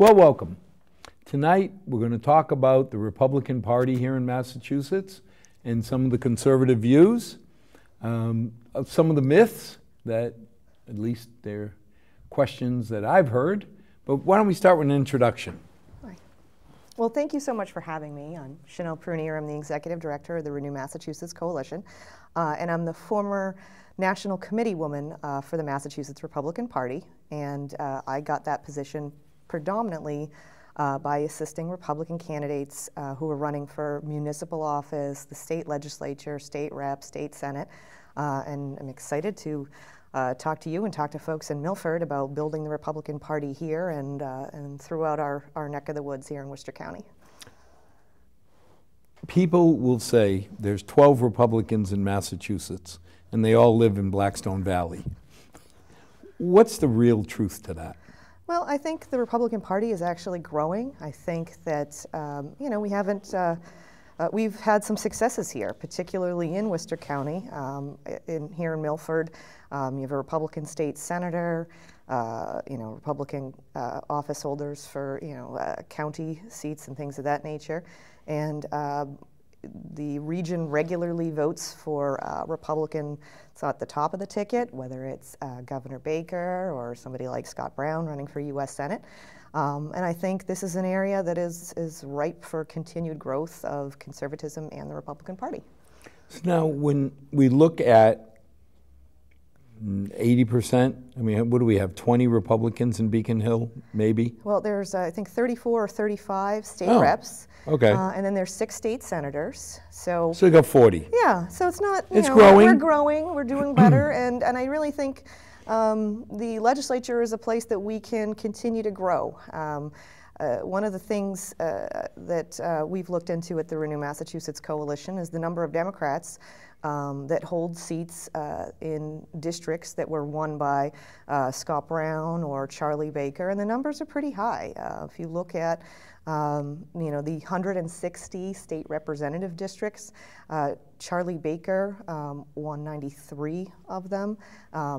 Well, welcome. Tonight, we're going to talk about the Republican Party here in Massachusetts and some of the conservative views, some of the myths that, at least they're questions that I've heard. But why don't we start with an introduction? Right. Well, thank you so much for having me. I'm Chanel Prunier. I'm the Executive Director of the Renew Massachusetts Coalition, and I'm the former National Committee woman for the Massachusetts Republican Party, and I got that position predominantly by assisting Republican candidates who were running for municipal office, the state legislature, state rep, state senate, and I'm excited to talk to you and talk to folks in Milford about building the Republican Party here and throughout our neck of the woods here in Worcester County. People will say there's 12 Republicans in Massachusetts, and they all live in Blackstone Valley. What's the real truth to that? Well, I think the Republican Party is actually growing. I think that, we've had some successes here, particularly in Worcester County. Here in Milford, you have a Republican state senator, Republican office holders for, county seats and things of that nature. And the region regularly votes for Republican, so at the top of the ticket, whether it's Governor Baker or somebody like Scott Brown running for U.S. Senate. And I think this is an area that is ripe for continued growth of conservatism and the Republican Party. So now, when we look at 80%, I mean, what do we have, 20 Republicans in Beacon Hill, maybe? Well, there's, I think, 34 or 35 state reps. Okay. And then there's 6 state senators. So you got 40. Yeah, so it's not, it's growing. We're growing, we're doing better, and I really think the legislature is a place that we can continue to grow. One of the things that we've looked into at the Renew Massachusetts Coalition is the number of Democrats that hold seats in districts that were won by Scott Brown or Charlie Baker, and the numbers are pretty high. If you look at the 160 state representative districts, Charlie Baker won 93 of them.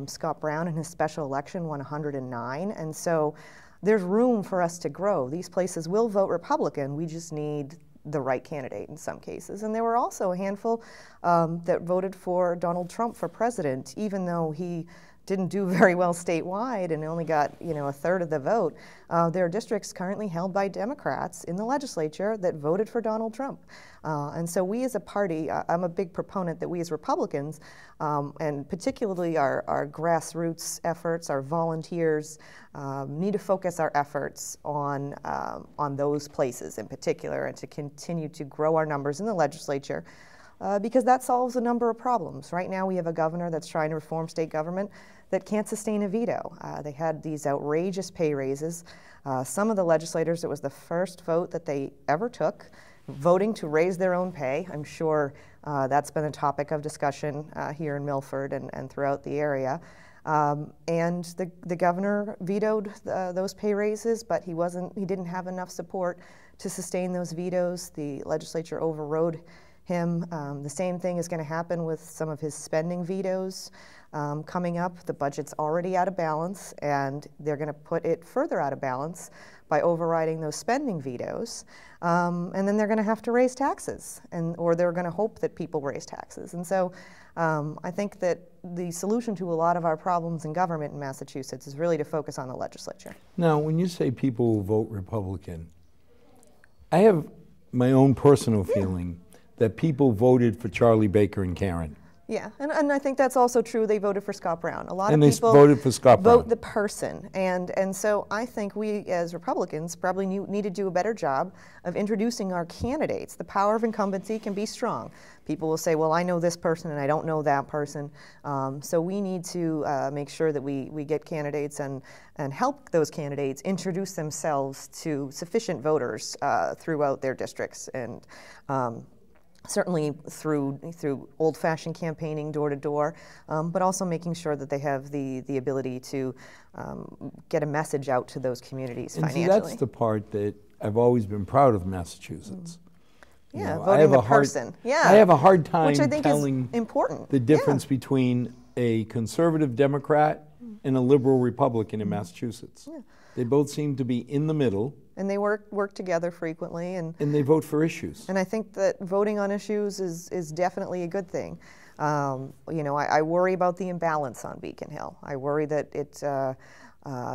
Scott Brown in his special election won 109, and so there's room for us to grow. These places will vote Republican. We just need the right candidate in some cases. And there were also a handful that voted for Donald Trump for president, even though he didn't do very well statewide and only got a third of the vote. There are districts currently held by Democrats in the legislature that voted for Donald Trump. And so we as a party, I'm a big proponent that we as Republicans, and particularly our grassroots efforts, our volunteers, need to focus our efforts on those places in particular and to continue to grow our numbers in the legislature. Because that solves a number of problems. Right now we have a governor that's trying to reform state government that can't sustain a veto. They had these outrageous pay raises. Some of the legislators, it was the first vote that they ever took, voting to raise their own pay. I'm sure that's been a topic of discussion here in Milford and throughout the area. And the governor vetoed those pay raises, but he didn't have enough support to sustain those vetoes. The legislature overrode him. The same thing is going to happen with some of his spending vetoes coming up. The budget's already out of balance, and they're going to put it further out of balance by overriding those spending vetoes. And then they're going to have to raise taxes, or they're going to hope that people raise taxes. And so I think that the solution to a lot of our problems in government in Massachusetts is really to focus on the legislature. Now, when you say people will vote Republican, I have my own personal feeling that people voted for Charlie Baker and Karen. Yeah, and I think that's also true. They voted for Scott Brown. A lot of people voted for Scott Brown. Vote the person, and so I think we as Republicans probably need to do a better job of introducing our candidates. The power of incumbency can be strong. People will say, well, I know this person and I don't know that person. So we need to make sure that we get candidates and help those candidates introduce themselves to sufficient voters throughout their districts, and certainly through old-fashioned campaigning door to door, but also making sure that they have the ability to get a message out to those communities financially. And see, that's the part that I've always been proud of Massachusetts. Yeah, voting the person. Yeah, I have a hard time which I think telling is important. The difference between a conservative Democrat and a liberal Republican in Massachusetts. Yeah. They both seem to be in the middle. And they work together frequently. And they vote for issues. And I think that voting on issues is definitely a good thing. You know, I worry about the imbalance on Beacon Hill. I worry that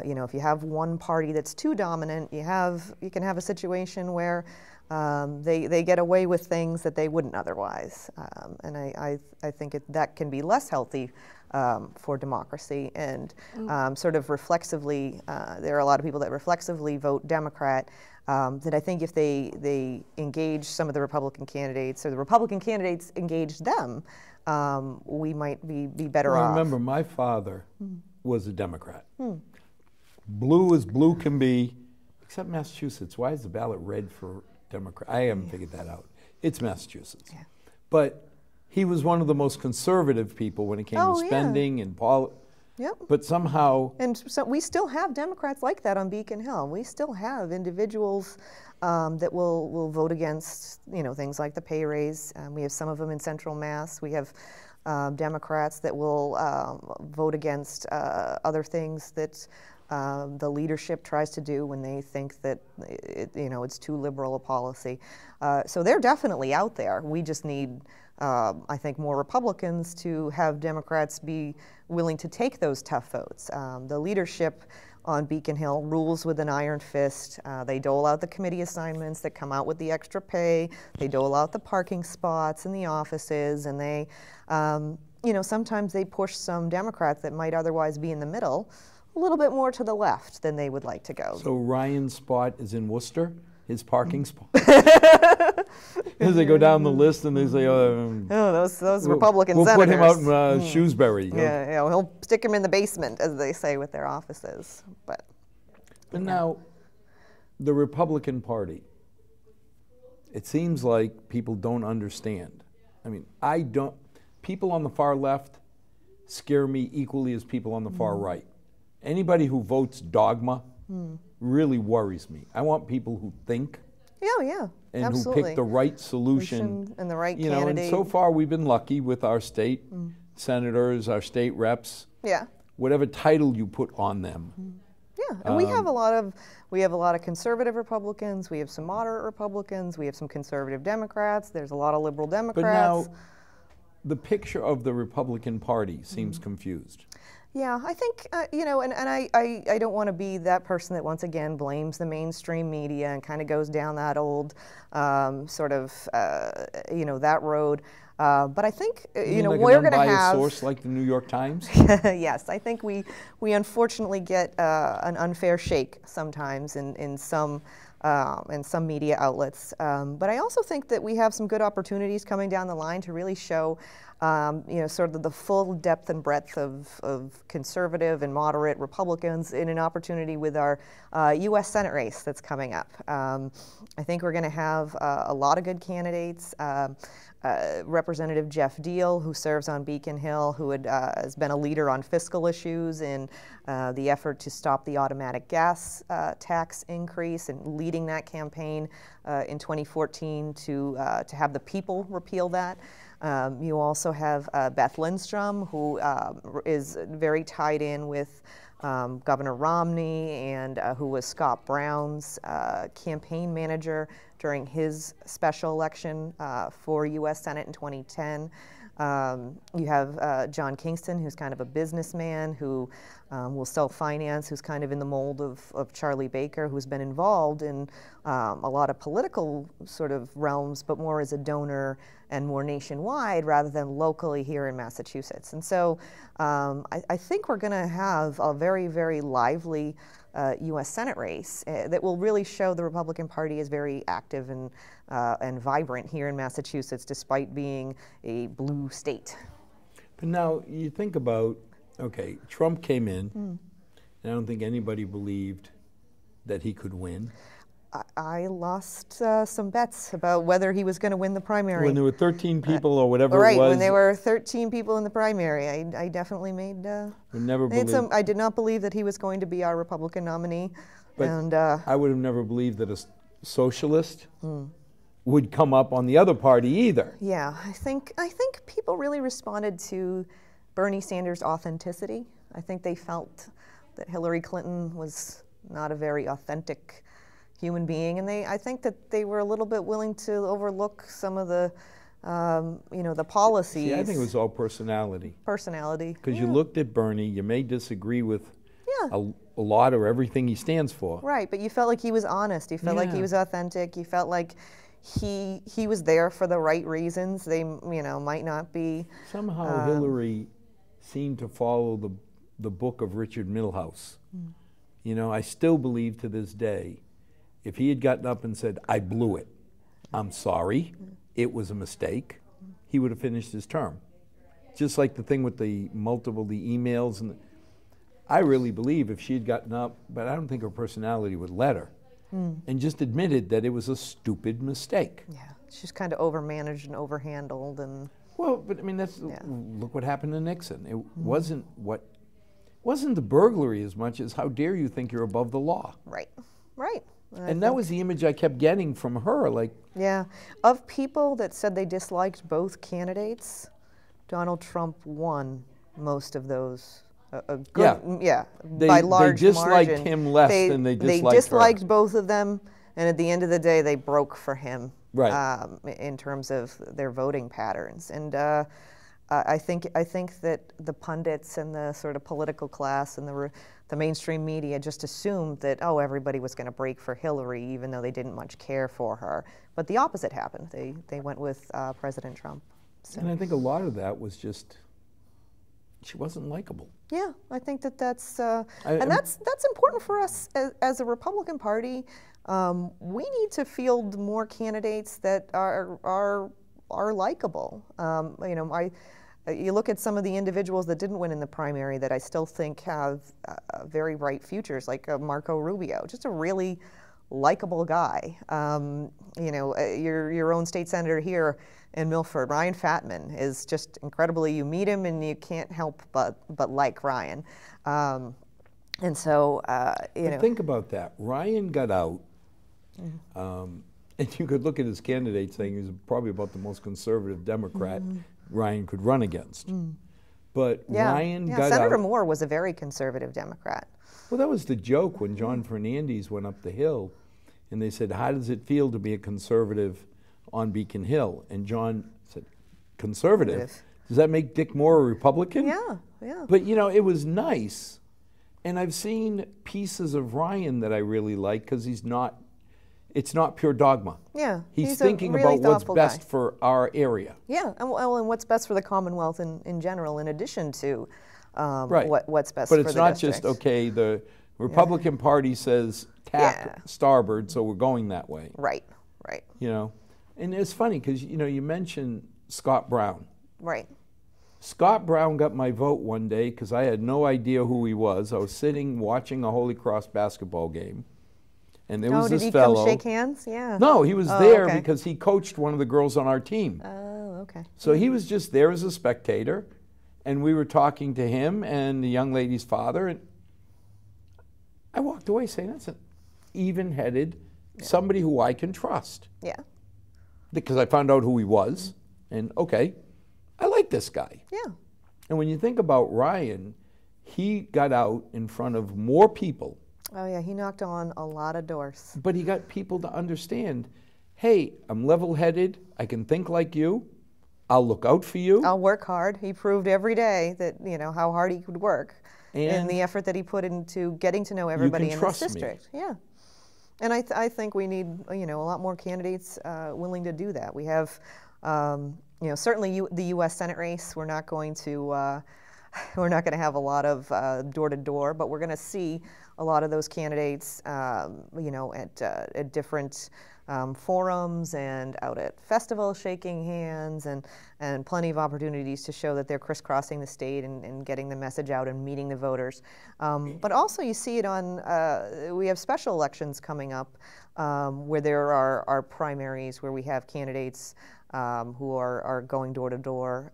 you know, if you have one party that's too dominant, you can have a situation where they get away with things that they wouldn't otherwise. And I think that can be less healthy for democracy. And sort of reflexively, there are a lot of people that reflexively vote Democrat. That I think if they engage some of the Republican candidates, or the Republican candidates engage them, we might be better off. Remember, my father was a Democrat. Blue as blue can be, except Massachusetts. Why is the ballot red for Democrat? I haven't figured that out. It's Massachusetts. Yeah. But he was one of the most conservative people when it came to spending and politics. Yep. But somehow... And so we still have Democrats like that on Beacon Hill. We still have individuals that will vote against, you know, things like the pay raise. We have some of them in Central Mass. We have Democrats that will vote against other things that the leadership tries to do when they think that you know, it's too liberal a policy. So they're definitely out there. We just need, I think, more Republicans to have Democrats be willing to take those tough votes. The leadership on Beacon Hill rules with an iron fist. They dole out the committee assignments that come out with the extra pay. They dole out the parking spots in the offices, and they, you know, sometimes they push some Democrats that might otherwise be in the middle a little bit more to the left than they would like to go. So Ryan's spot is in Worcester, his parking spot? As they go down the list and they say, those Republican we'll senators. We'll put him out in Shrewsbury. Yeah, yeah, he'll stick him in the basement, as they say, with their offices. But now, the Republican Party, it seems like people don't understand. I mean, people on the far left scare me equally as people on the far right. Anybody who votes dogma really worries me. I want people who think. Yeah, and absolutely. who pick the right solution. And the right candidate. candidate. And so far we've been lucky with our state senators, our state reps. Yeah. Whatever title you put on them. Yeah, and we have a lot of conservative Republicans. We have some moderate Republicans. We have some conservative Democrats. There's a lot of liberal Democrats. But now, the picture of the Republican Party seems confused. Yeah, I think, you know, and I don't want to be that person that once again blames the mainstream media and kind of goes down that old sort of, you know, that road. But I think, you know, like we're going to have... an unbiased source like the New York Times? Yes, I think we unfortunately get an unfair shake sometimes in some media outlets. But I also think that we have some good opportunities coming down the line to really show you know, sort of the full depth and breadth of conservative and moderate Republicans in an opportunity with our U.S. Senate race that's coming up. I think we're going to have a lot of good candidates. Representative Jeff Deal, who serves on Beacon Hill, who has been a leader on fiscal issues in the effort to stop the automatic gas tax increase, and leading that campaign in 2014 to have the people repeal that. You also have Beth Lindstrom, who is very tied in with Governor Romney, and who was Scott Brown's campaign manager during his special election for U.S. Senate in 2010. You have John Kingston, who's kind of a businessman who will self-finance, who's kind of in the mold of Charlie Baker, who's been involved in a lot of political sort of realms, but more as a donor and more nationwide rather than locally here in Massachusetts. And so I think we're going to have a very, very lively U.S. Senate race that will really show the Republican Party is very active and vibrant here in Massachusetts, despite being a blue state. But now you think about, okay, Trump came in, and I don't think anybody believed that he could win. I lost some bets about whether he was going to win the primary. When there were 13 people or whatever it was. Right, when there were 13 people in the primary, I definitely made I did not believe that he was going to be our Republican nominee. But and I would have never believed that a socialist would come up on the other party either. Yeah, I think people really responded to Bernie Sanders' authenticity. I think they felt that Hillary Clinton was not a very authentic human being, and I think that they were a little bit willing to overlook some of the, the policies. See, I think it was all personality. Personality. Because you looked at Bernie, you may disagree with Yeah. a lot or everything he stands for. Right, but you felt like he was honest. You felt like he was authentic. You felt like he was there for the right reasons. They, might not be. Somehow Hillary seemed to follow the book of Richard Milhous. I still believe to this day, if he had gotten up and said, "I blew it, I'm sorry, it was a mistake," he would have finished his term. Just like the thing with the emails. And I really believe if she had gotten up, but I don't think her personality would let her, and just admitted that it was a stupid mistake. Yeah, she's kind of overmanaged and overhandled. And well, but I mean, look what happened to Nixon. It wasn't the burglary as much as how dare you think you're above the law. Right, right. And that was the image I kept getting from her. Like, yeah, of people that said they disliked both candidates, Donald Trump won most of those. By large they disliked margin. him less than they disliked her. They disliked both of them, and at the end of the day, they broke for him. Right. In terms of their voting patterns, and I think that the pundits and the sort of political class and the mainstream media just assumed that everybody was going to break for Hillary, even though they didn't much care for her. But the opposite happened. They went with President Trump. So. And I think a lot of that was just she wasn't likable. Yeah, I think that's important for us as a Republican Party. We need to field more candidates that are likable. You look at some of the individuals that didn't win in the primary that I still think have very bright futures, like Marco Rubio, just a really likable guy. Your own state senator here in Milford, Ryan Fatman, is just incredibly. You meet him and you can't help but like Ryan. And so think about that. Ryan got out. And you could look at his candidate saying he's probably about the most conservative Democrat Ryan could run against. But Ryan got Senator out. Moore was a very conservative Democrat. Well, that was the joke when John Fernandez went up the hill and they said, "How does it feel to be a conservative on Beacon Hill?" And John said, "Conservative? Does that make Dick Moore a Republican?" Yeah, yeah. But it was nice. And I've seen pieces of Ryan that I really like because it's not pure dogma. Yeah, he's thinking really about what's best for our area. Yeah, and what's best for the Commonwealth in general, in addition to right. what's best for the district. But it's not district. just, okay, the Republican Party says tap starboard, so we're going that way. Right, right. And it's funny because, you mentioned Scott Brown. Right. Scott Brown got my vote one day because I had no idea who he was. I was sitting watching a Holy Cross basketball game. And there was this fellow. Did he come shake hands? Yeah. No, he was there because he coached one of the girls on our team. Oh, okay. So he was just there as a spectator, and we were talking to him and the young lady's father, and I walked away saying, that's an even-headed, somebody who I can trust. Yeah. Because I found out who he was, and I like this guy. Yeah. And when you think about Ryan, he got out in front of more people. Oh, yeah, he knocked on a lot of doors. But he got people to understand, hey, I'm level-headed, I can think like you, I'll look out for you. I'll work hard. He proved every day that, how hard he could work and the effort that he put into getting to know everybody in this district. Me. Yeah. And I think we need, a lot more candidates willing to do that. We have, certainly the U.S. Senate race, we're not going to have a lot of door-to-door, but we're going to see a lot of those candidates, at different forums and out at festivals shaking hands and plenty of opportunities to show that they're crisscrossing the state and getting the message out and meeting the voters. But also you see it on, we have special elections coming up where there are primaries, where we have candidates who are going door to door.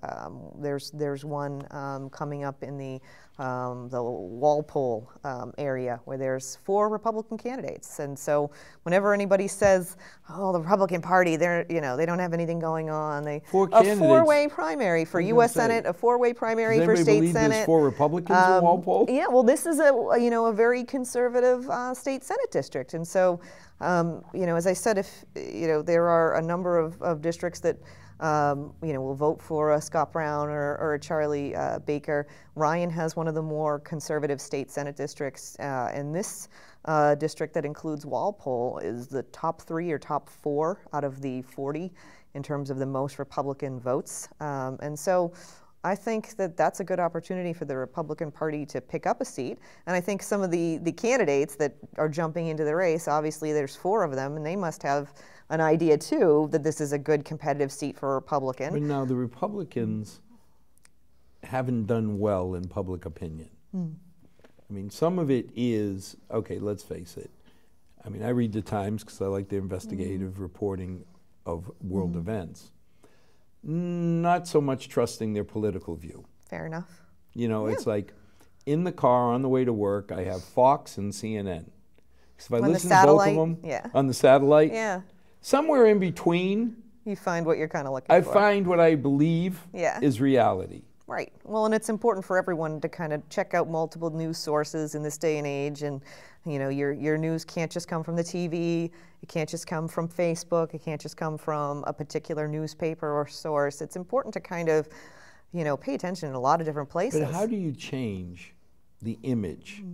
There's one coming up in the Walpole area where there's 4 Republican candidates, and so whenever anybody says, "Oh, the Republican Party, they don't have anything going on," a 4-way primary for U.S. Senate, a 4-way primary for state Senate. There's 4 Republicans in Walpole? Yeah, well, this is a very conservative state Senate district, and so. As I said, if there are a number of districts that will vote for a Scott Brown or a Charlie Baker. Ryan has one of the more conservative state Senate districts, and this district that includes Walpole is the top 3 or top 4 out of the 40 in terms of the most Republican votes, and so. I think that that's a good opportunity for the Republican Party to pick up a seat. And I think some of the candidates that are jumping into the race, obviously there's 4 of them, and they must have an idea too that this is a good competitive seat for a Republican. But now the Republicans haven't done well in public opinion. I mean, some of it is, okay, let's face it. I mean, I read the Times because I like the investigative reporting of world events. Not so much trusting their political view. Fair enough. It's like in the car on the way to work, I have Fox and CNN. If I listen to both of them on the satellite, somewhere in between, you find what you're kind of looking for. I find what I believe is reality. Right. Well, and it's important for everyone to kind of check out multiple news sources in this day and age, and your news can't just come from the TV. It can't just come from Facebook. It can't just come from a particular newspaper or source. It's important to kind of, pay attention in a lot of different places. But how do you change the image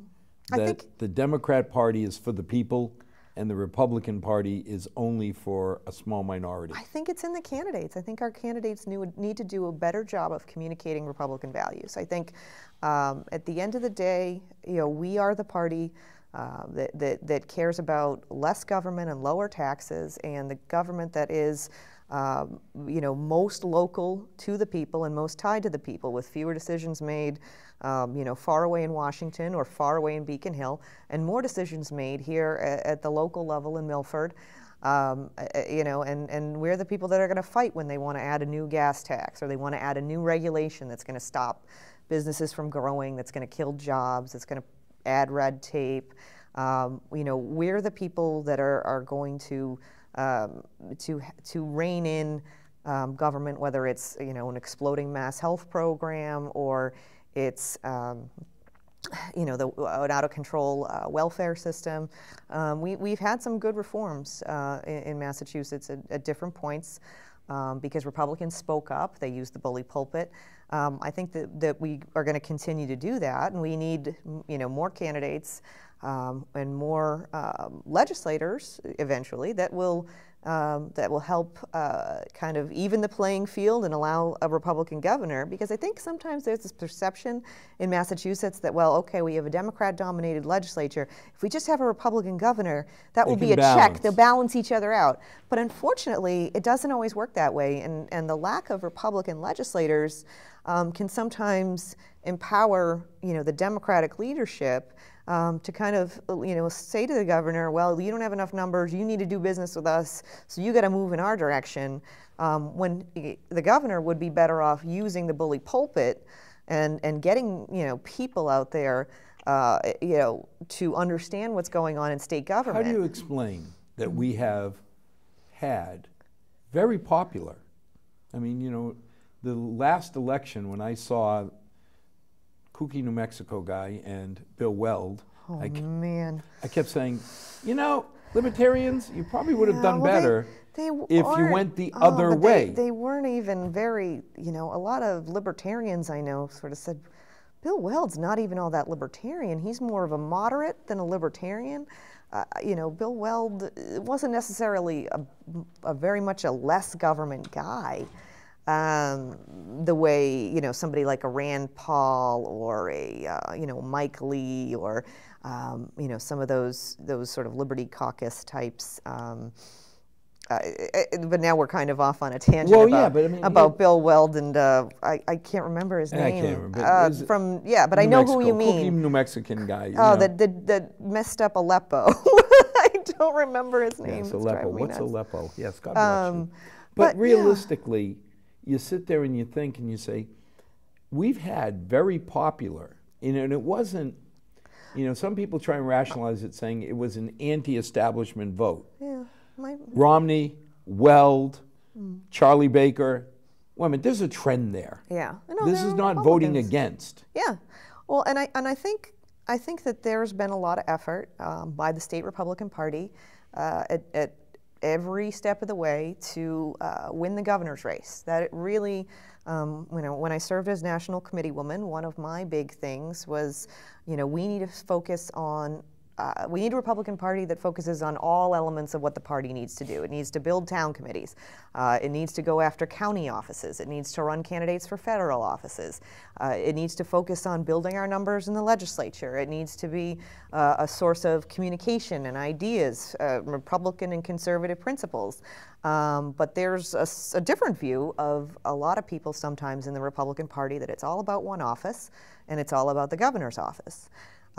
that the Democrat Party is for the people and the Republican Party is only for a small minority? I think it's in the candidates. I think our candidates need to do a better job of communicating Republican values. I think at the end of the day, we are the party that cares about less government and lower taxes, and the government that is, most local to the people and most tied to the people, with fewer decisions made, far away in Washington or far away in Beacon Hill, and more decisions made here at the local level in Milford. And we're the people that are going to fight when they want to add a new gas tax or they want to add a new regulation that's going to stop businesses from growing, that's going to kill jobs, that's going to add red tape. We're the people that are going to rein in government, whether it's an exploding mass health program or it's an out of control welfare system. We've had some good reforms in Massachusetts at different points because Republicans spoke up. They used the bully pulpit. I think that we are going to continue to do that, and we need more candidates and more legislators eventually that will help kind of even the playing field and allow a Republican governor, because I think sometimes there's this perception in Massachusetts that, well, okay, we have a Democrat-dominated legislature. If we just have a Republican governor, that will be a check. They'll balance each other out. But unfortunately, it doesn't always work that way, and the lack of Republican legislators can sometimes empower, the Democratic leadership to kind of, say to the governor, well, you don't have enough numbers, you need to do business with us, so you got to move in our direction, when the governor would be better off using the bully pulpit and getting, people out there, to understand what's going on in state government. How do you explain that we have had very popular, I mean, the last election when I saw kooky New Mexico guy and Bill Weld, man, I kept saying, libertarians, you probably would have done better if you went the other way. They weren't even very, a lot of libertarians I know sort of said, Bill Weld's not even all that libertarian. He's more of a moderate than a libertarian. Bill Weld wasn't necessarily a very much a less government guy. The way, somebody like a Rand Paul or a, Mike Lee or, some of those sort of Liberty Caucus types. But now we're kind of off on a tangent about Bill Weld and I can't remember his name. I can't remember. But I know who you mean. Kooky New Mexican guy. Oh, that messed up Aleppo. don't remember his name. Yes, It's Aleppo. driving me What's nuts. Aleppo? Yes, God bless you. but But realistically, you sit there and you think and you say, we've had very popular, and it wasn't, some people try and rationalize it saying it was an anti-establishment vote. Yeah. Romney, Weld, Charlie Baker. Well, I mean, there's a trend there. Yeah. This is not voting against. Yeah. Well, and I think that there's been a lot of effort by the state Republican Party at every step of the way to win the governor's race. That it really, when I served as national committee woman, one of my big things was, we need to focus on. We need a Republican Party that focuses on all elements of what the party needs to do. It needs to build town committees. It needs to go after county offices. It needs to run candidates for federal offices. It needs to focus on building our numbers in the legislature. It needs to be a source of communication and ideas, Republican and conservative principles. But there's a different view of a lot of people sometimes in the Republican Party that it's all about one office and it's all about the governor's office.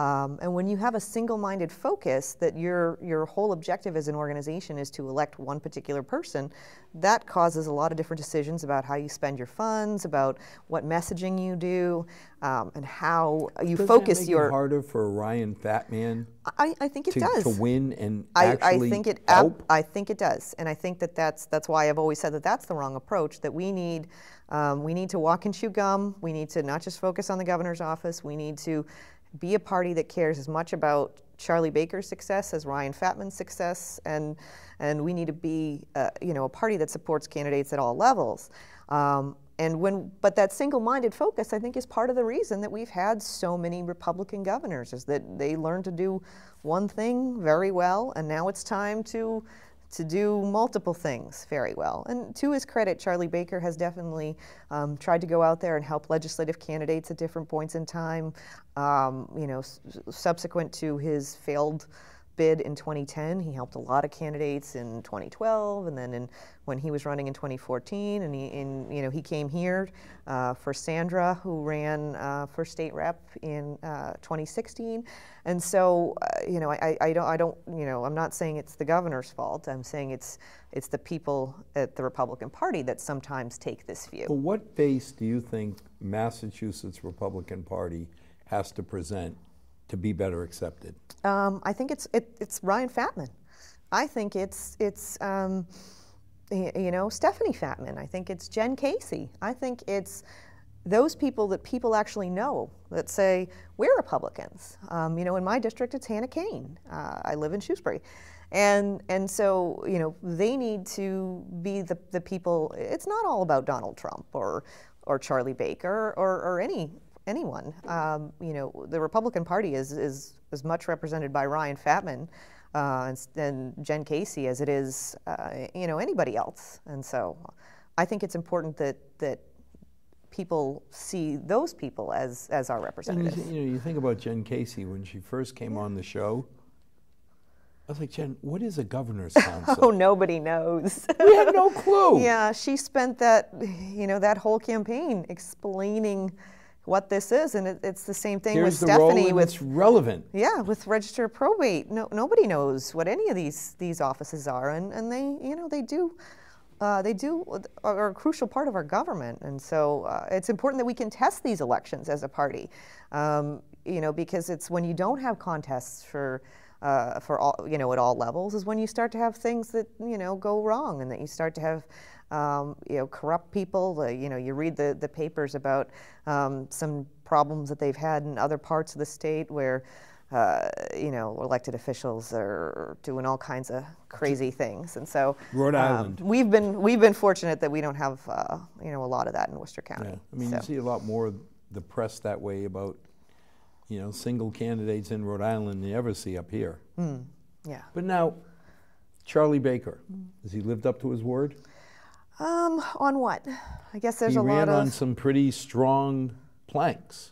And when you have a single-minded focus that your whole objective as an organization is to elect one particular person, that causes a lot of different decisions about how you spend your funds, about what messaging you do, and how you focus your... Does that make it harder for Ryan Fatman I think it does. To win and actually help? I think it does. And I think that's why I've always said that that's the wrong approach, that we need to walk and chew gum. We need to not just focus on the governor's office. We need to be a party that cares as much about Charlie Baker's success as Ryan Fatman's success, and we need to be a party that supports candidates at all levels. But that single-minded focus, I think, is part of the reason that we've had so many Republican governors, is that they learned to do one thing very well, and now it's time to do multiple things very well. And to his credit, Charlie Baker has definitely tried to go out there and help legislative candidates at different points in time. Subsequent to his failed bid in 2010, he helped a lot of candidates in 2012, and then when he was running in 2014, and he came here for Sandra, who ran for state rep in 2016. And so, I'm not saying it's the governor's fault. I'm saying it's the people at the Republican Party that sometimes take this view. Well, what face do you think Massachusetts Republican Party has to present to be better accepted? I think it's Ryan Fatman. I think it's Stephanie Fatman. I think it's Jen Casey. I think it's those people that people actually know that say, we're Republicans. In my district, it's Hannah Kane. I live in Shrewsbury. And so, they need to be the people. It's not all about Donald Trump or Charlie Baker or anyone. The Republican Party is as much represented by Ryan Fatman and Jen Casey as it is, anybody else. And so I think it's important that people see those people as our representatives. And you think about Jen Casey when she first came on the show. I was like, Jen, what is a governor's council? Oh, nobody knows. We have no clue. Yeah, she spent that whole campaign explaining what this is, and it's the same thing with Stephanie. It's relevant. Yeah, with Register of Probate, nobody knows what any of these offices are, and they are a crucial part of our government, and so it's important that we can test these elections as a party, because it's when you don't have contests for all, at all levels, is when you start to have things that go wrong, and that you start to have corrupt people. You read the papers about some problems that they've had in other parts of the state where elected officials are doing all kinds of crazy things, and so Rhode Island. We've been fortunate that we don't have a lot of that in Worcester County. Yeah. I mean, you see a lot more of the press that way about single candidates in Rhode Island than you ever see up here. Yeah. But now, Charlie Baker, has he lived up to his word? On what? I guess there's a lot of... He ran on some pretty strong planks.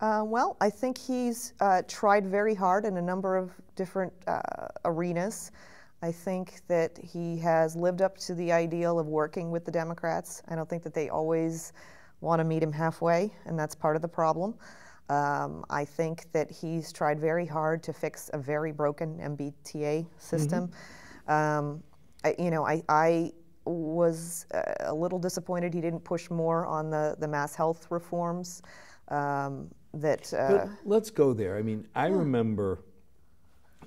Well, I think he's tried very hard in a number of different arenas. I think that he has lived up to the ideal of working with the Democrats. I don't think that they always want to meet him halfway, and that's part of the problem. I think that he's tried very hard to fix a very broken MBTA system. I was a little disappointed he didn't push more on the mass health reforms. But let's go there. I mean, I remember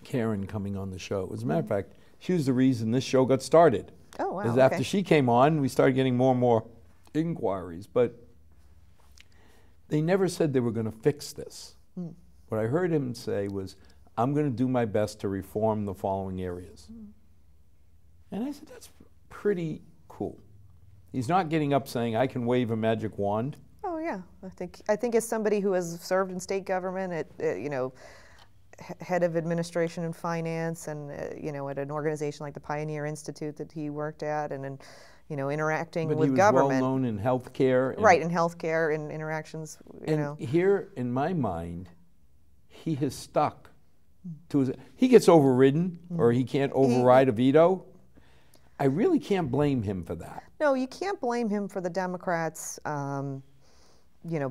Karen coming on the show. As a matter of fact, she was the reason this show got started. Oh, wow. Because after she came on, we started getting more and more inquiries. But they never said they were going to fix this. What I heard him say was, I'm going to do my best to reform the following areas. And I said, that's pretty cool. He's not getting up saying, I can wave a magic wand. Oh yeah, I think as somebody who has served in state government, head of administration and finance, and at an organization like the Pioneer Institute that he worked at, and interacting with government. But he was well known in healthcare. Right, in healthcare, in interactions. Here, in my mind, he has stuck to his. He gets overridden, or he can't override a veto. I really can't blame him for that. No, you can't blame him for the Democrats.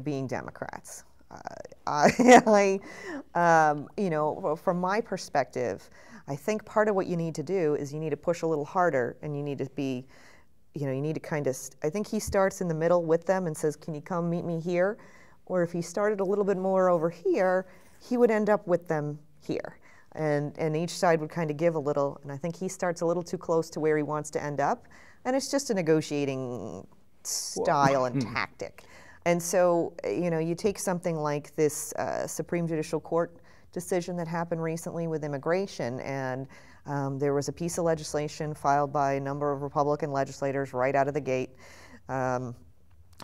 Being Democrats. From my perspective, I think part of what you need to do is you need to push a little harder, and you need to be, you need to kind of, I think he starts in the middle with them and says, can you come meet me here? Or if he started a little bit more over here, he would end up with them here. And each side would kind of give a little, and I think he starts a little too close to where he wants to end up, and it's just a negotiating style and tactic. And so, you take something like this Supreme Judicial Court decision that happened recently with immigration, and there was a piece of legislation filed by a number of Republican legislators right out of the gate. Then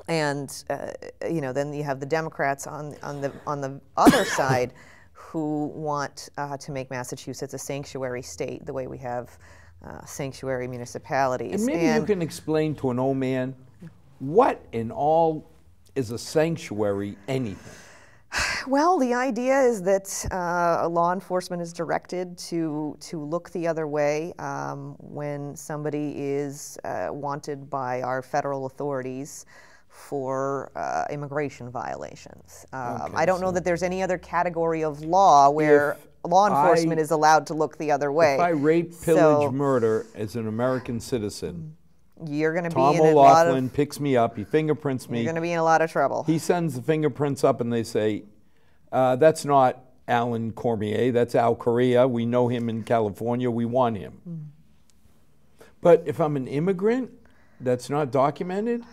you have the Democrats on the other side who want to make Massachusetts a sanctuary state, the way we have sanctuary municipalities. And maybe you can explain to an old man, what in all is a sanctuary anything? Well, the idea is that law enforcement is directed to look the other way when somebody is wanted by our federal authorities for immigration violations. I don't know that there's any other category of law where law enforcement is allowed to look the other way. If I rape, pillage, murder as an American citizen, you're going to be Tom in a lot of... O'Loughlin picks me up, he fingerprints me. You're going to be in a lot of trouble. He sends the fingerprints up and they say, that's not Alan Cormier, that's Al Correa. We know him in California, we want him. But if I'm an immigrant that's not documented,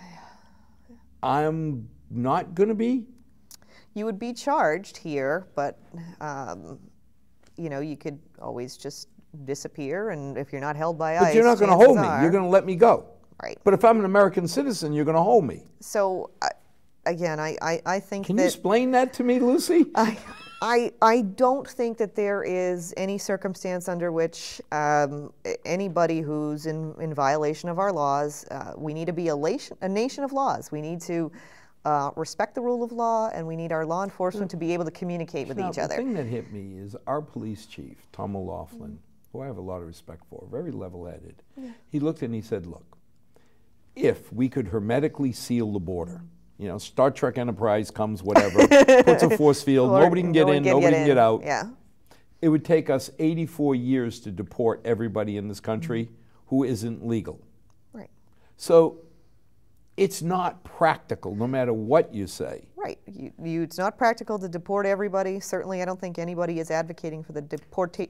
I'm not going to be? You would be charged here, but you could always just disappear, and if you're not held by ICE, but you're not going to hold me. You're going to let me go. Right. But if I'm an American citizen, you're going to hold me. So, again, I think Can you explain that to me, Lucy? I don't think that there is any circumstance under which anybody who's in violation of our laws, we need to be a nation of laws. We need to respect the rule of law, and we need our law enforcement to be able to communicate with each other. The thing that hit me is our police chief, Tom O'Loughlin, who I have a lot of respect for, very level-headed. He looked and he said, look, if we could hermetically seal the border, Star Trek Enterprise comes, whatever, puts a force field, nobody can get in, nobody can get out. Yeah. It would take us 84 years to deport everybody in this country who isn't legal. Right. So it's not practical, no matter what you say. Right. It's not practical to deport everybody. Certainly, I don't think anybody is advocating for the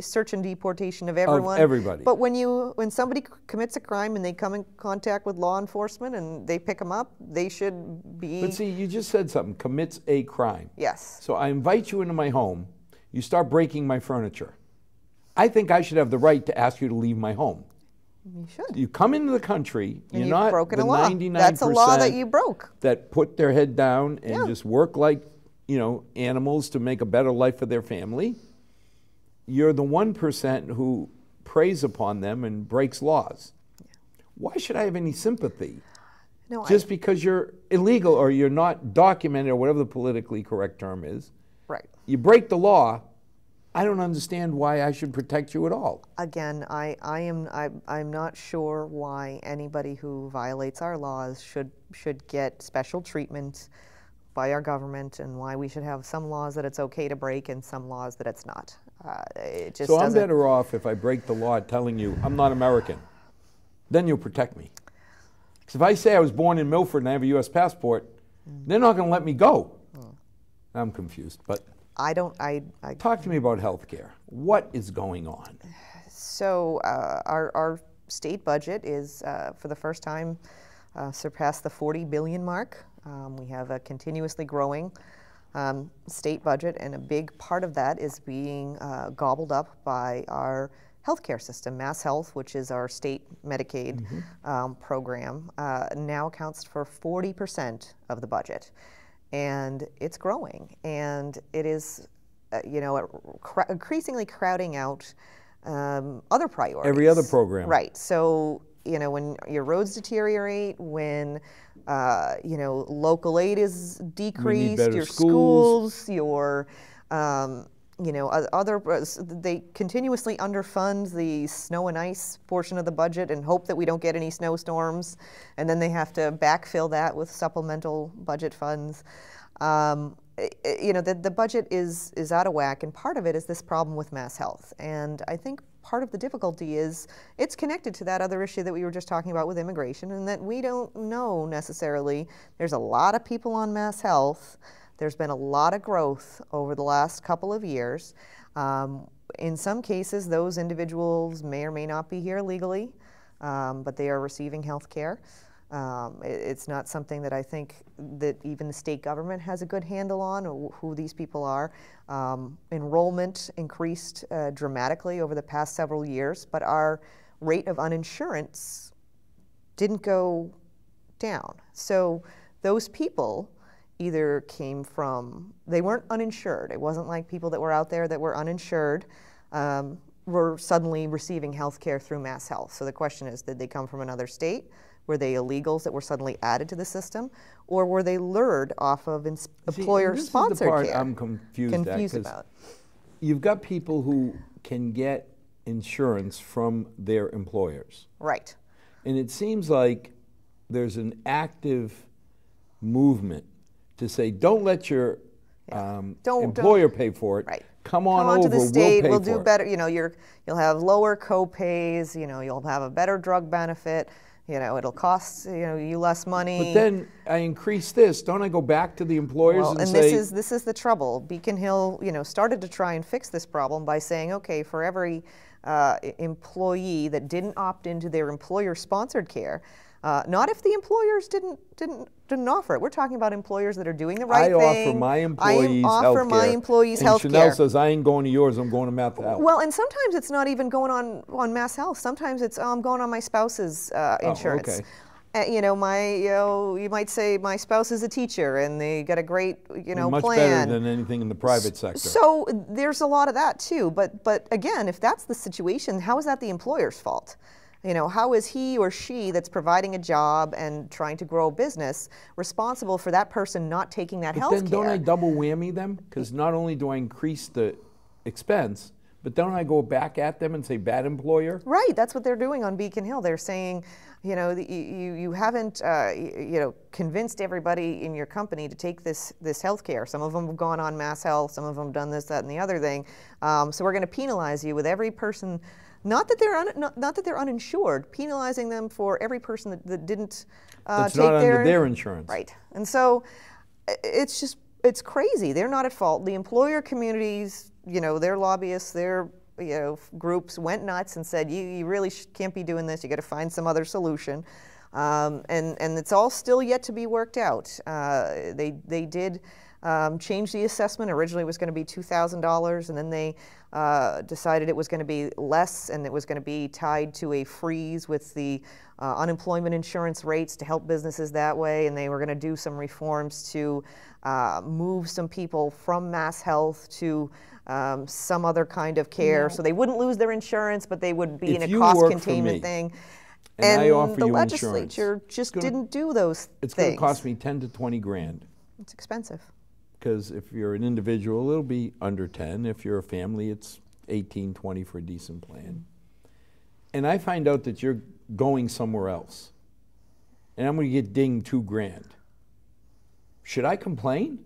search and deportation of everyone. Of everybody. But when somebody commits a crime and they come in contact with law enforcement and they pick them up, they should be... But see, you just said something, commits a crime. Yes. So I invite you into my home, you start breaking my furniture. I think I should have the right to ask you to leave my home. You should. You come into the country, and you're not broken the a law. 99% That's a law that you broke. That put their head down and just work like, animals to make a better life for their family. You're the 1% who preys upon them and breaks laws. Why should I have any sympathy? No, just because you're illegal or you're not documented or whatever the politically correct term is. Right. You break the law. I don't understand why I should protect you at all. Again, I'm not sure why anybody who violates our laws should get special treatment by our government and why we should have some laws that it's okay to break and some laws that it's not. It just So I'm doesn't. better off if I break the law telling you I'm not American. Then you'll protect me. Because if I say I was born in Milford and I have a U.S. passport, they're not going to let me go. I'm confused, but talk to me about health care. What is going on? So our state budget is, for the first time, surpassed the 40 billion mark. We have a continuously growing state budget, and a big part of that is being gobbled up by our healthcare system. Mass Health, which is our state Medicaid program, now accounts for 40% of the budget, and it's growing, and it is, increasingly crowding out other priorities. Every other program. Right. So, when your roads deteriorate, when, local aid is decreased, your schools, your, they continuously underfund the snow and ice portion of the budget and hope that we don't get any snowstorms, and then they have to backfill that with supplemental budget funds. The budget is out of whack, and part of it is this problem with Mass Health. And I think part of the difficulty is it's connected to that other issue that we were just talking about with immigration, and that we don't know necessarily. There's a lot of people on Mass Health. There's been a lot of growth over the last couple of years. In some cases, those individuals may or may not be here legally, but they are receiving health care. It's not something that I think that even the state government has a good handle on, or who these people are. Enrollment increased dramatically over the past several years, but our rate of uninsurance didn't go down. So those people either came from, they weren't uninsured. It wasn't like people that were out there that were uninsured were suddenly receiving health care through Mass Health. So the question is, did they come from another state? Were they illegals that were suddenly added to the system? Or were they lured off of employer-sponsored care? This is the part I'm confused about. You've got people who can get insurance from their employers. Right. And it seems like there's an active movement to say, don't let your employer pay for it. Right. Come on over, to the state, we'll we'll pay do for better. You'll have lower co-pays. You'll have a better drug benefit. It'll cost you less money. But then I increase this. Don't I go back to the employers and say? This is the trouble. Beacon Hill, started to try and fix this problem by saying, okay, for every employee that didn't opt into their employer-sponsored care, not if the employers didn't offer it. We're talking about employers that are doing the right thing. I offer my employees health care. I offer my employees health care. Chanel says, I ain't going to yours, I'm going to Mass Health. Well, and sometimes it's not even going on Mass Health. Sometimes it's I'm going on my spouse's insurance. Okay. You might say my spouse is a teacher and they got a great much plan. Better than anything in the private sector. So there's a lot of that too. But again, if that's the situation, how is that the employer's fault? How is he or she that's providing a job and trying to grow a business responsible for that person not taking that health care? Then don't I double whammy them? Because not only do I increase the expense, but don't I go back at them and say bad employer? Right, that's what they're doing on Beacon Hill. They're saying, you haven't convinced everybody in your company to take this health care. Some of them have gone on Mass Health, some of them have done this, that, and the other thing. So we're going to penalize you with every person. Not that they're uninsured, penalizing them for every person that didn't That's take not under their insurance. Right, and so it's crazy. They're not at fault. The employer communities, their lobbyists, their groups went nuts and said, you really can't be doing this. You got to find some other solution, and it's all still yet to be worked out. They did change the assessment. Originally, it was going to be $2,000, and then they decided it was going to be less, and it was going to be tied to a freeze with the unemployment insurance rates to help businesses that way, and they were going to do some reforms to move some people from Mass Health to some other kind of care, so they wouldn't lose their insurance, but they would be in a cost containment thing. And I offer the you legislature insurance. just didn't do those things. It's going to cost me 10 to 20 grand. It's expensive. Because if you're an individual, it'll be under 10. If you're a family, it's 18, 20 for a decent plan. And I find out that you're going somewhere else. And I'm going to get dinged 2 grand. Should I complain?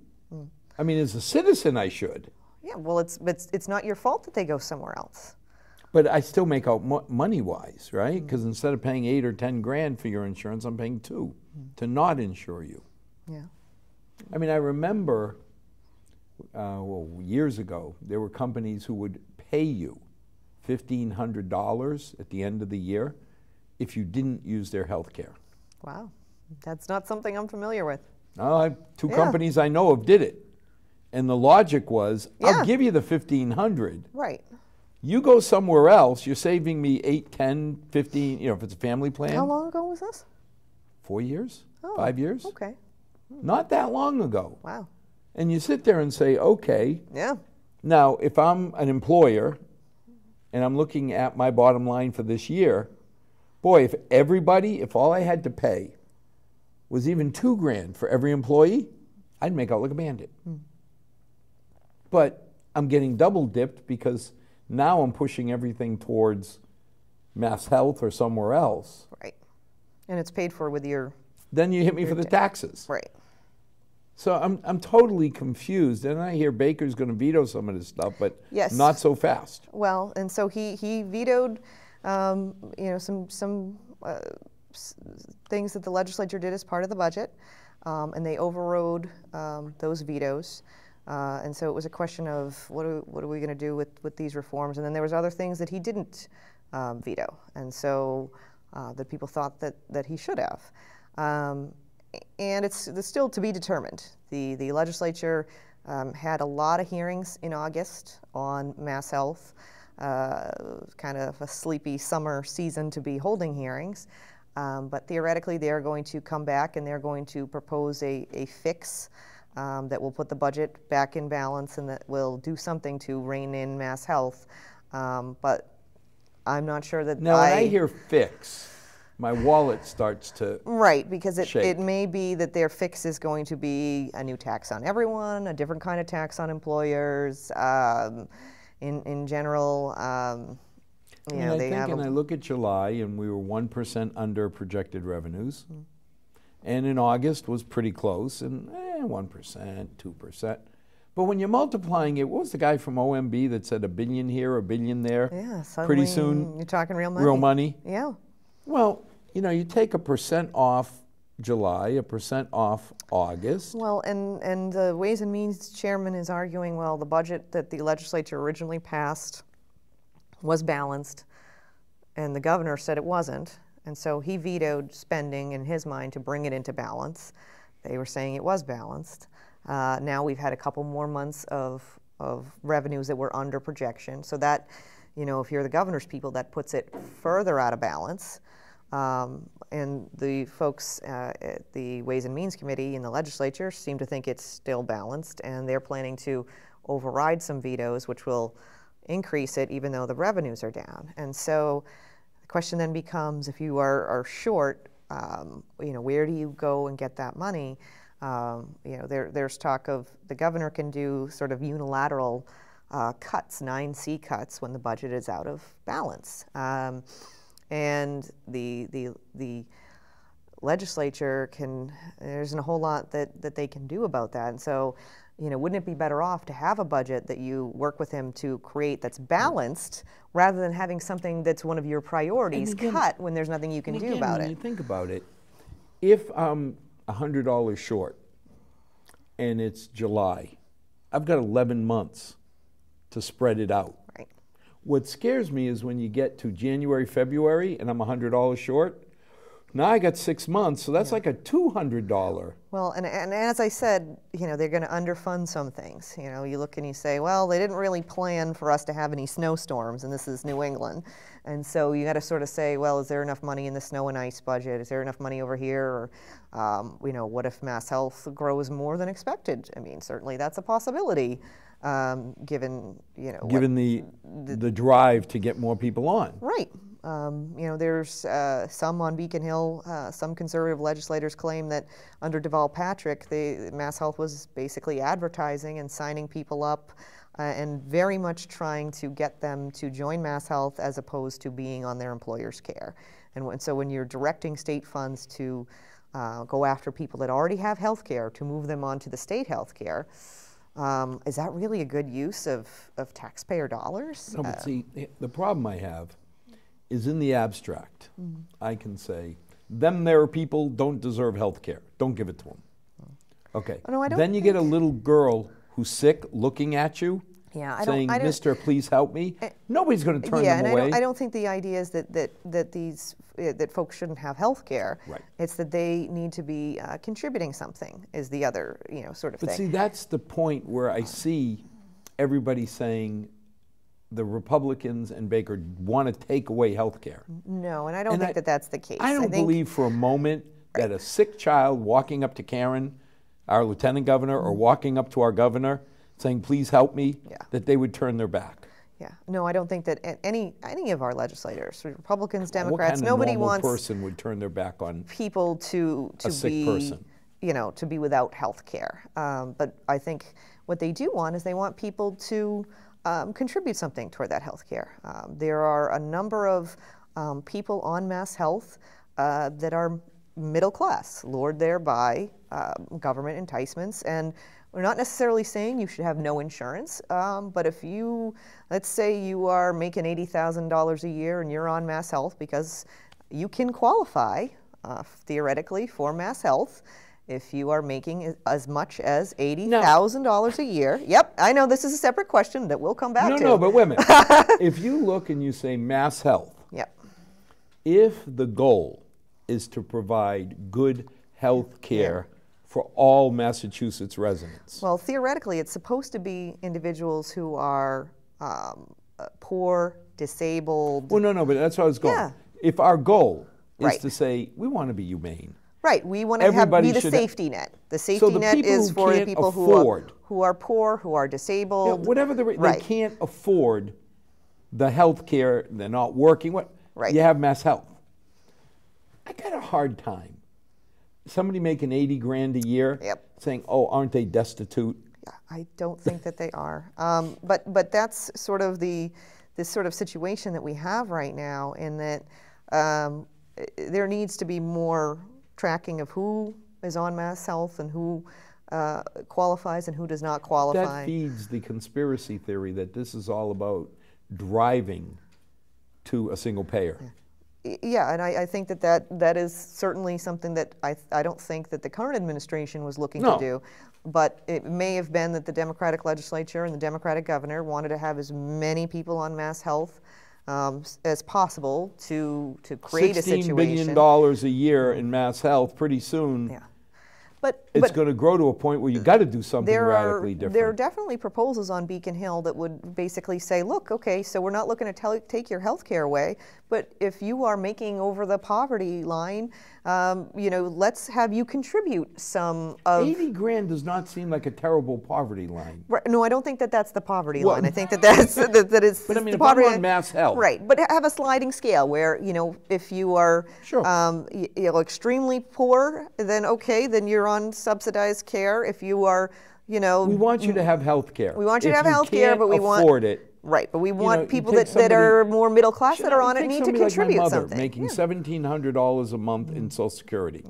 I mean, as a citizen, I should. Yeah, well, it's not your fault that they go somewhere else. But I still make out money-wise, right? Because instead of paying 8 or 10 grand for your insurance, I'm paying 2 to not insure you. Yeah. I mean, I remember, well, years ago, there were companies who would pay you $1,500 at the end of the year if you didn't use their health care. Wow. That's not something I'm familiar with. Two companies I know of did it. And the logic was, I'll give you the $1,500. Right. You go somewhere else, you're saving me 8, 10, 15, you know, if it's a family plan. How long ago was this? 4 years? Oh, 5 years? Okay. Not that long ago. Wow. And you sit there and say, okay. Yeah. Now, if I'm an employer and I'm looking at my bottom line for this year, boy, if all I had to pay was even 2 grand for every employee, I'd make out like a bandit. But I'm getting double dipped because now I'm pushing everything towards Mass Health or somewhere else. Right. And it's paid for with your... Then you hit me for the taxes. Right. So I'm totally confused. And I hear Baker's going to veto some of this stuff, but not so fast. Well, and so he vetoed, you know, some things that the legislature did as part of the budget, and they overrode those vetoes. And so it was a question of what are we going to do with these reforms? And then there was other things that he didn't veto, and so that people thought that he should have. And it's still to be determined. The legislature had a lot of hearings in August on Mass Health, kind of a sleepy summer season to be holding hearings. But theoretically, they're going to come back and they're going to propose a fix that will put the budget back in balance and that will do something to rein in Mass Health. But I'm not sure that now, when I hear fix, my wallet starts to because it may be that their fix is going to be a new tax on everyone, a different kind of tax on employers. In general, you know, they have. And I look at July, and we were 1% under projected revenues, and in August was pretty close, and 1%, 2%. But when you're multiplying it, what was the guy from OMB that said $1 billion here, $1 billion there? Yeah, suddenly pretty soon you're talking real money. Real money. Yeah. Well, you know, you take 1% off July, 1% off August. Well, and the Ways and Means chairman is arguing, well, the budget that the legislature originally passed was balanced, and the governor said it wasn't, and so he vetoed spending in his mind to bring it into balance. They were saying it was balanced. Now we've had a couple more months of revenues that were under projection, so that, you know, if you're the governor's people, that puts it further out of balance. And the folks at the Ways and Means Committee in the legislature seem to think it's still balanced, and they're planning to override some vetoes, which will increase it even though the revenues are down. And so the question then becomes, if you are short, you know, where do you go and get that money? You know, there's talk of the governor can do sort of unilateral cuts, 9C cuts, when the budget is out of balance. And the legislature there isn't a whole lot that they can do about that. And so, you know, wouldn't it be better off to have a budget that you work with him to create that's balanced, rather than having something that's one of your priorities cut when there's nothing you can do about it? When you think about it, if I'm $100 short and it's July, I've got 11 months to spread it out. Right. What scares me is when you get to January, February, and I'm $100 short. Now I got 6 months, so that's like a $200. Well, and as I said, you know, they're going to underfund some things. You know, you look and you say, well, they didn't really plan for us to have any snowstorms, and this is New England. And so you got to sort of say, well, is there enough money in the snow and ice budget? Is there enough money over here? Or, you know, what if Mass Health grows more than expected? I mean, certainly that's a possibility, given, you know. Given the drive to get more people on. Right. You know, there's some on Beacon Hill, some conservative legislators claim that under Deval Patrick, Mass Health was basically advertising and signing people up and very much trying to get them to join Mass Health as opposed to being on their employer's care. And so when you're directing state funds to go after people that already have health care to move them onto the state health care. Is that really a good use of taxpayer dollars? No, but see, the problem I have is in the abstract. I can say, them there people don't deserve health care. Don't give it to them. Okay. No, I don't then you get a little girl who's sick looking at you, saying, "Mister, please help me." Nobody's going to turn them away. I don't think the idea is that folks shouldn't have health care. Right. It's that they need to be contributing something. Is the other sort of thing. But see, that's the point where I see everybody saying the Republicans and Baker want to take away health care. No, and I don't think that that's the case. I don't believe for a moment that a sick child walking up to Karen, our lieutenant governor, or walking up to our governor saying, "Please help me," that they would turn their back. Yeah, no, I don't think that any of our legislators, Republicans, Democrats, what kind nobody of normal wants person would turn their back on people to a sick be person? To be without health care. But I think what they do want is they want people to contribute something toward that health care. There are a number of people on Mass Health that are middle class, lured there by government enticements. And we're not necessarily saying you should have no insurance, but if you, let's say you are making $80,000 a year and you're on Mass Health because you can qualify theoretically for Mass Health if you are making as much as $80,000 a year. Yep, I know this is a separate question that we'll come back to. No, but wait a minute. If you look and you say Mass Health, if the goal is to provide good health care for all Massachusetts residents. Well, theoretically, it's supposed to be individuals who are poor, disabled. Well, no, but that's what I was going. Yeah. If our goal is to say we want to be humane. Right, we want to be the safety net. The safety net is for the people who are poor, who are disabled. Whatever they can't afford the health care, they're not working. You have Mass Health. I got a hard time. Somebody making $80,000 a year, saying, "Oh, aren't they destitute?" Yeah, I don't think that they are. But that's sort of this sort of situation that we have right now, in that there needs to be more tracking of who is on Mass Health and who qualifies and who does not qualify. That feeds the conspiracy theory that this is all about driving to a single payer. Yeah, and I think that is certainly something that I don't think that the current administration was looking to do, but it may have been that the Democratic legislature and the Democratic governor wanted to have as many people on Mass Health as possible to create a situation. $16 billion a year in Mass Health, pretty soon. But it's going to grow to a point where you got to do something radically different. There are definitely proposals on Beacon Hill that would basically say, look, okay, so we're not looking to take your health care away, but if you are making over the poverty line, let's have you contribute some of... $80,000 does not seem like a terrible poverty line. Right, no, I don't think that that's the poverty line. I think that's that is. But I mean, the if poverty I'm on Mass Health, right? But have a sliding scale where if you are extremely poor, then okay, then you're on subsidized care. If you are, we want you to have health care. We want you to have health care, but we want afford it. Right, but we want people that are more middle class that are on it need to contribute like my mother, something. Making $1,700 a month in Social Security.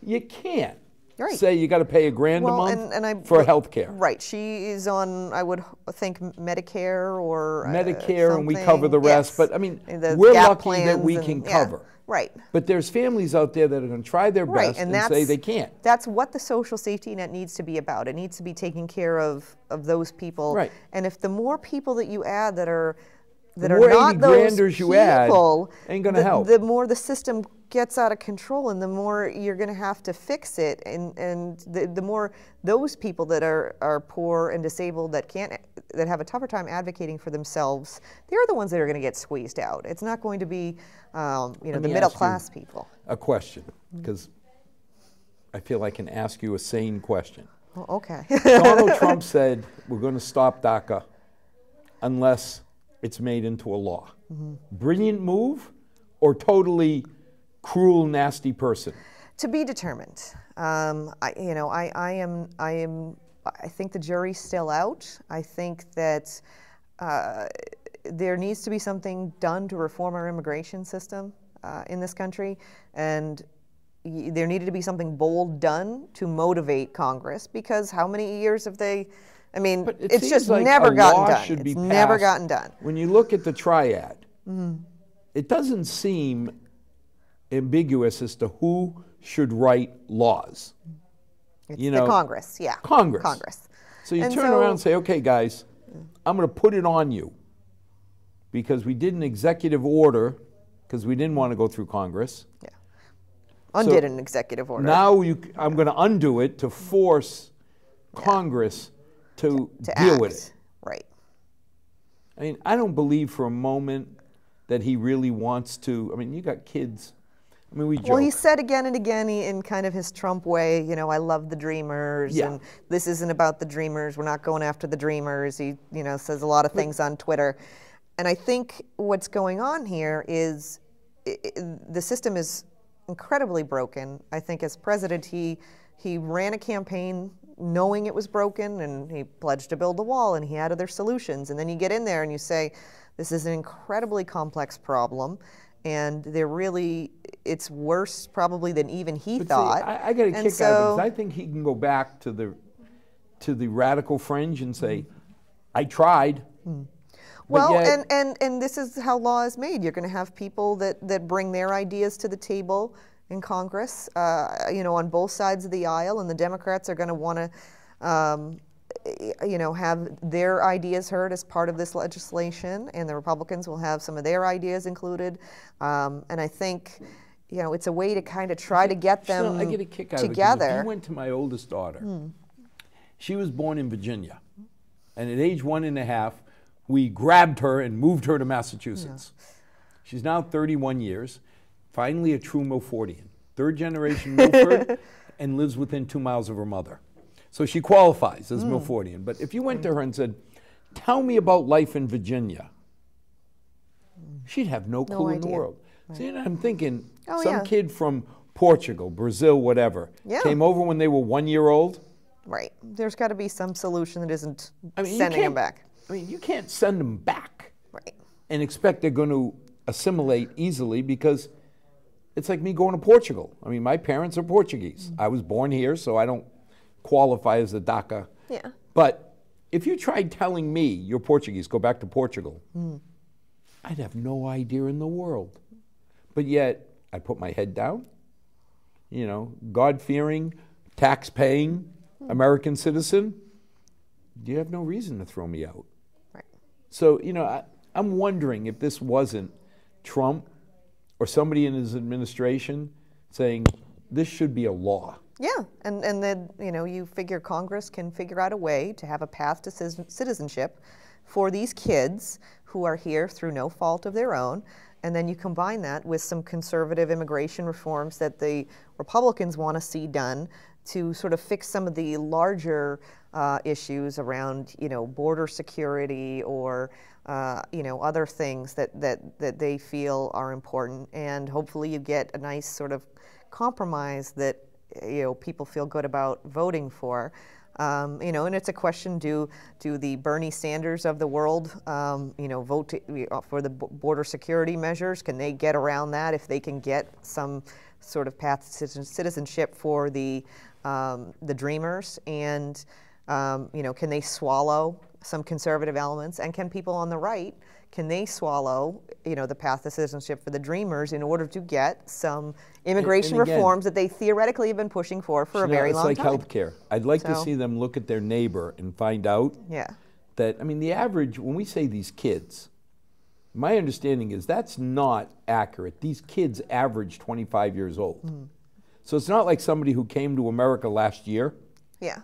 You can't Right. say you got to pay $1,000 a month for health care. Right. She is on, I would think, Medicare or Medicare, and we cover the rest. Yes. But I mean, The we're gap lucky that we plans can and- cover. Right. But there's families out there that are going to try their best and say they can't. That's what the social safety net needs to be about. It needs to be taking care of those people. Right. And if the more people that you add that are more not those 80-granders you add people, ain't going to help. The more the system gets out of control, and the more you're going to have to fix it, and the more those people that are poor and disabled that have a tougher time advocating for themselves, they're the ones that are going to get squeezed out. It's not going to be the middle class people. A question, because I feel I can ask you a sane question. Oh, okay. Donald Trump said we're going to stop DACA unless it's made into a law. Brilliant move, or totally cruel, nasty person? To be determined. I think the jury's still out. I think that there needs to be something done to reform our immigration system in this country, and there needed to be something bold done to motivate Congress, because how many years have they, I mean, But it it's seems just like never a gotten law done. should be It's never passed. gotten done. When you look at the triad, it doesn't seem ambiguous as to who should write laws. It's You the know, Congress, yeah. Congress. Congress. So you And turn around and say, okay, guys, I'm going to put it on you because we did an executive order because we didn't want to go through Congress. Yeah. Undid an executive order. Now I'm going to undo it to force Congress to deal act. with it. Right. I mean, I don't believe for a moment that he really wants to. I mean, you got kids. I mean, we joke. Well, he said again and again in kind of his Trump way, you know, I love the Dreamers, Yeah. and this isn't about the Dreamers. We're not going after the Dreamers. He, you know, says a lot of things on Twitter. And I think what's going on here is the system is incredibly broken. I think as president, he ran a campaign knowing it was broken, and he pledged to build the wall, and he had other solutions. And then you get in there and you say, this is an incredibly complex problem, and it's worse probably than even he thought. See, I got a kick out of it because I think he can go back to the radical fringe and say, I tried. Well, yet, and this is how law is made. You're going to have people that bring their ideas to the table in Congress, you know, on both sides of the aisle, and the Democrats are going to want to, you know, have their ideas heard as part of this legislation, and the Republicans will have some of their ideas included. And I think, you know, it's a way to kind of try to get them I get a kick out together. of it. If you went to my oldest daughter, she was born in Virginia, and at age 1.5, we grabbed her and moved her to Massachusetts. Yeah. She's now 31 years, finally a true Milfordian, third generation Milford, and lives within 2 miles of her mother. So she qualifies as Milfordian. But if you went to her and said, tell me about life in Virginia, she'd have no clue in the world. Right. So, you know, I'm thinking some kid from Portugal, Brazil, whatever, came over when they were 1 year old. Right. There's got to be some solution that isn't sending them back. I mean, you can't send them back right. and expect they're going to assimilate easily, because it's like me going to Portugal. I mean, my parents are Portuguese. I was born here, so I don't qualify as a DACA. Yeah. But if you tried telling me you're Portuguese, go back to Portugal, I'd have no idea in the world. But yet, I put my head down, you know, God-fearing, tax-paying American citizen. You have no reason to throw me out. Right. So, you know, I'm wondering if this wasn't Trump or somebody in his administration saying this should be a law. Yeah, and then, you know, you figure Congress can figure out a way to have a path to citizenship for these kids who are here through no fault of their own, and then you combine that with some conservative immigration reforms that the Republicans want to see done to sort of fix some of the larger issues around, you know, border security or, you know, other things that they feel are important. And hopefully you get a nice sort of compromise that, you know, people feel good about voting for. You know, and it's a question, do the Bernie Sanders of the world, you know, vote for the border security measures? Can they get around that if they can get some sort of path to citizenship for the Dreamers? And, you know, can they swallow some conservative elements? And can people on the right, can they swallow, you know, the path to citizenship for the Dreamers in order to get some immigration and again, reforms that they theoretically have been pushing for a very long time? It's like healthcare. I'd like to see them look at their neighbor and find out that, I mean, the average, when we say these kids, my understanding is that's not accurate. These kids average 25 years old. So it's not like somebody who came to America last year. Yeah.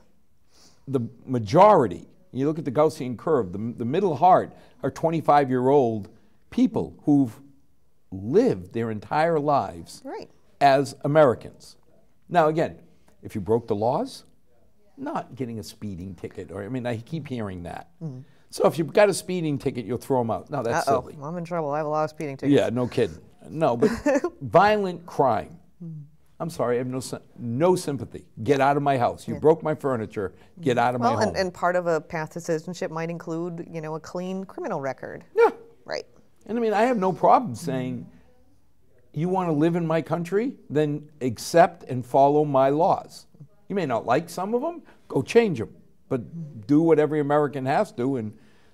The majority, you look at the Gaussian curve, the middle heart are 25-year-old people who've lived their entire lives as Americans. Now, again, if you broke the laws, not getting a speeding ticket, or I mean, I keep hearing that. So if you've got a speeding ticket, you'll throw them out. No, that's silly. I'm in trouble. I have a lot of speeding tickets. Yeah, no kidding. No, but violent crime. I'm sorry, I have no sympathy. Get out of my house. You broke my furniture. Get out of my home. And part of a path to citizenship might include, you know, a clean criminal record. Yeah. Right. And I mean, I have no problem saying, you want to live in my country, then accept and follow my laws. You may not like some of them, go change them, but do what every American has to. And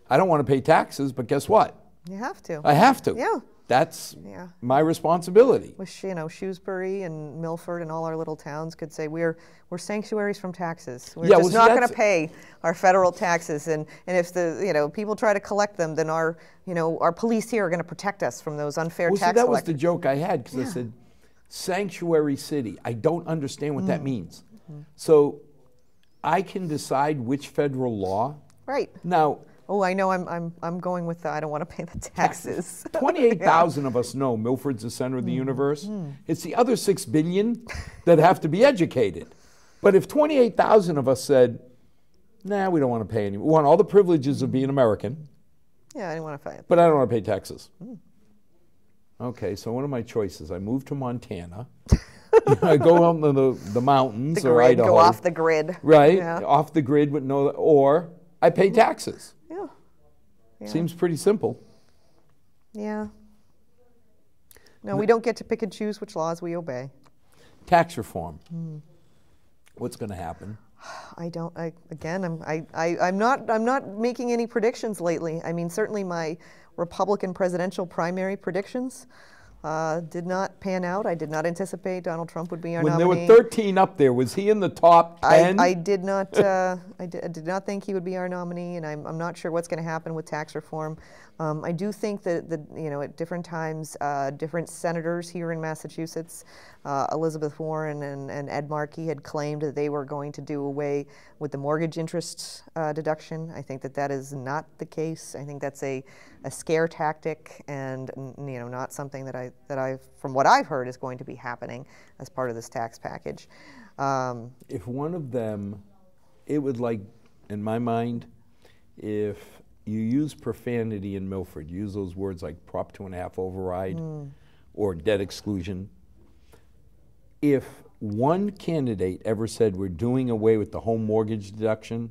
I don't want to pay taxes, but guess what? You have to. I have to. Yeah. That's my responsibility. Wish, you know, Shrewsbury and Milford and all our little towns could say we're sanctuaries from taxes. We're just not going to pay our federal taxes, and if the, you know, people try to collect them, then our, you know, our police here are going to protect us from those unfair tax that collectors. was the joke I had, because I said sanctuary city. I don't understand what that means. So I can decide which federal law. Right. Now. Oh, I know. I'm going with the I don't want to pay the taxes. 28,000 of us know Milford's the center of the universe. It's the other 6 billion that have to be educated. But if 28,000 of us said, nah, we don't want to pay any, we want all the privileges of being American. Yeah, I didn't want to pay it. But I don't want to pay taxes. Okay, so what are my choices? I move to Montana. I go out in the mountains or Idaho. Go off the grid. Right, off the grid with no, or I pay taxes. Yeah. Seems pretty simple. Yeah. No, we don't get to pick and choose which laws we obey. Tax reform. What's going to happen? I'm not making any predictions lately. I mean, certainly my Republican presidential primary predictions did not pan out. I did not anticipate Donald Trump would be our nominee. When there were 13 up there, was he in the top 10? I did not. I did not think he would be our nominee, and I'm not sure what's going to happen with tax reform. I do think that you know, at different times, different senators here in Massachusetts, Elizabeth Warren and Ed Markey, had claimed that they were going to do away with the mortgage interest deduction. I think that is not the case. I think that's a scare tactic, and you know, not something that I from what I've heard is going to be happening as part of this tax package. If one of them, it would, like, in my mind, if you use profanity in Milford, use those words like Prop 2.5 override or debt exclusion. If one candidate ever said we're doing away with the home mortgage deduction,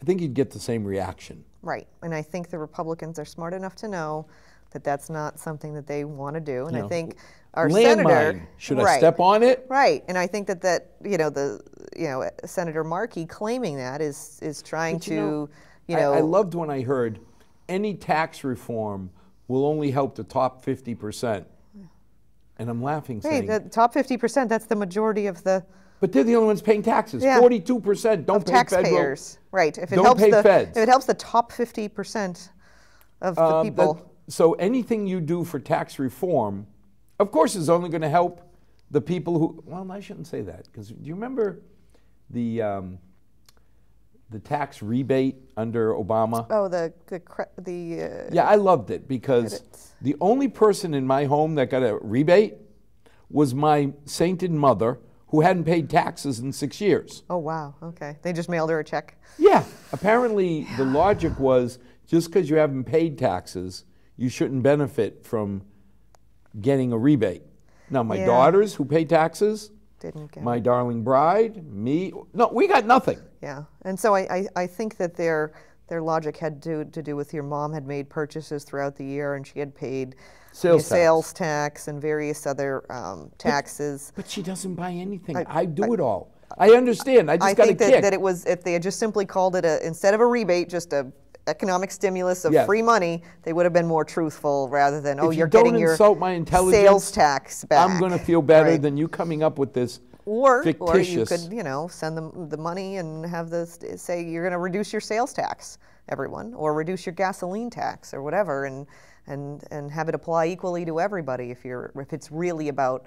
I think you'd get the same reaction. Right, and I think the Republicans are smart enough to know that that's not something that they want to do, and I think our senator, should I step on it? Right, and I think that you know, Senator Markey claiming that is trying to. I loved when I heard any tax reform will only help the top 50%. And I'm laughing, saying, the top 50%, that's the majority of the... But they're the only ones paying taxes. 42% don't pay taxpayers. Right. If it don't pay feds. If it helps the top 50% of the people... So anything you do for tax reform, of course, is only going to help the people who... Well, I shouldn't say that, because do you remember the tax rebate under Obama? Oh, yeah, I loved it, because the only person in my home that got a rebate was my sainted mother, who hadn't paid taxes in 6 years. Oh, wow. Okay. They just mailed her a check? Yeah. Apparently, the logic was just because you haven't paid taxes, you shouldn't benefit from getting a rebate. Now, my daughters who pay taxes, didn't get my darling bride, me, no, we got nothing. Yeah, and so I think that their logic had to do with your mom had made purchases throughout the year, and she had paid sales tax and various other taxes. But she doesn't buy anything. I do it all. I understand. I just got a kick. I think that it was, if they had just simply called it instead of a rebate, just a economic stimulus of free money, they would have been more truthful rather than, you're getting your my intelligence, sales tax back. I'm going to feel better than you coming up with this fictitious. Or you could, send them the money and have this say you're going to reduce your sales tax, everyone, or reduce your gasoline tax or whatever, and have it apply equally to everybody if it's really about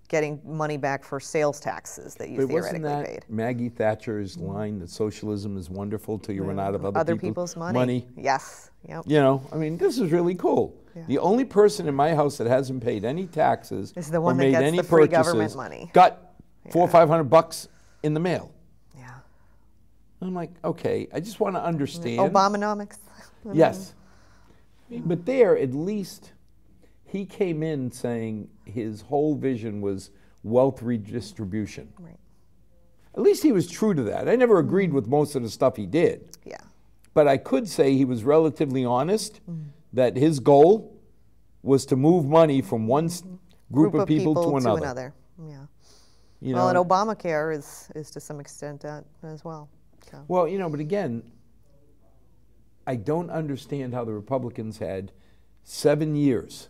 getting money back for sales taxes that you theoretically wasn't that paid. Maggie Thatcher's line that socialism is wonderful till you run out of other people's money? Yes. Yep. You know, I mean, this is really cool. Yeah. The only person in my house that hasn't paid any taxes is the one or that made gets any the free purchases government money. Got $400 or $500 in the mail. Yeah. I'm like, okay, I just want to understand. Obamonomics. Yes. But there, at least, he came in saying his whole vision was wealth redistribution. Right. At least he was true to that. I never agreed with most of the stuff he did. Yeah. But I could say he was relatively honest that his goal was to move money from one group of people to another. Yeah. You Well, know, and Obamacare is to some extent that as well. So. well, you know, but again, I don't understand how the Republicans had 7 years.